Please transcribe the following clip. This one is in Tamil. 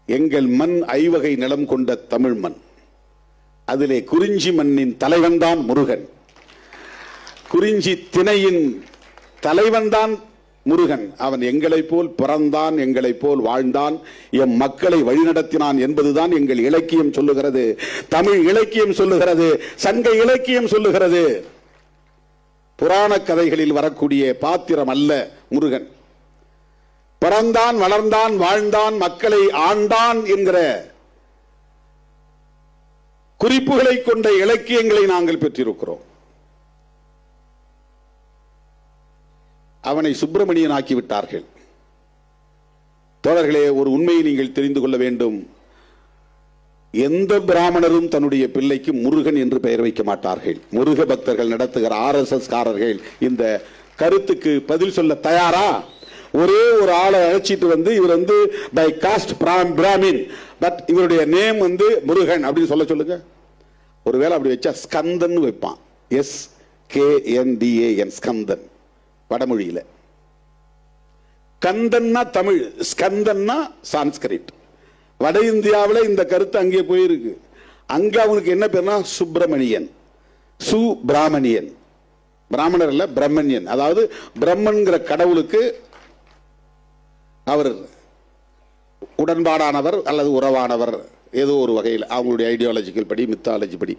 எங்கள் மண் ஐவகை நிலம் கொண்ட தமிழ் மண். அதிலே குறிஞ்சி மண்ணின் தலைவன் தான் முருகன். குறிஞ்சி திணையின் தலைவன் தான் முருகன். அவன் எங்களை போல் பிறந்தான், எங்களை போல் வாழ்ந்தான், எம் மக்களை வழிநடத்தினான் என்பதுதான் எங்கள் இலக்கியம் சொல்லுகிறது, தமிழ் இலக்கியம் சொல்லுகிறது, சங்க இலக்கியம் சொல்லுகிறது. புராண கதைகளில் வரக்கூடிய பாத்திரம் அல்ல முருகன். பிறந்தான், வளர்ந்தான், வாழ்ந்தான், மக்களை ஆண்டான் என்கிற குறிப்புகளை கொண்ட இலக்கியங்களை நாங்கள் பெற்றிருக்கிறோம். அவனை சுப்பிரமணியன் ஆக்கிவிட்டார்கள். தோழர்களே, ஒரு உண்மையை நீங்கள் தெரிந்து கொள்ள வேண்டும். எந்த பிராமணரும் தன்னுடைய பிள்ளைக்கு முருகன் என்று பெயர் வைக்க மாட்டார்கள். முருக பக்தர்கள் நடத்துகிற RSS காரர்கள் இந்த கருத்துக்கு பதில் சொல்ல தயாரா? ஒரே ஒரு ஆளை அழைச்சிட்டு வந்து இவர் வந்து பை காஸ்ட் பிராமின், பட் இவருடைய நேம் வந்து முருகன் அப்படின்னு சொல்லுங்க. ஒருவேளை அப்படி வச்சா ஸ்கந்தன் வைப்பான். SKNDAN, ஸ்கந்தன். வடமொழியில கந்தன்னா தமிழ், ஸ்கந்தன்னா சான்ஸ்கிரிட். வட இந்தியாவில் இந்த கருத்து அங்கே போயிருக்கு. அங்க அவனுக்கு என்ன பேர்னா சுப்பிரமணியன், சுப்பிராமணியன். பிராமணர் இல்ல, பிரம்மணியன். அதாவது பிரம்மன்கிற கடவுளுக்கு அவர் உடன்பாடானவர் அல்லது உறவானவர், ஏதோ ஒரு வகையில் அவங்களுடைய ஐடியாலஜிக்கல் படி, மித்தாலஜி படி.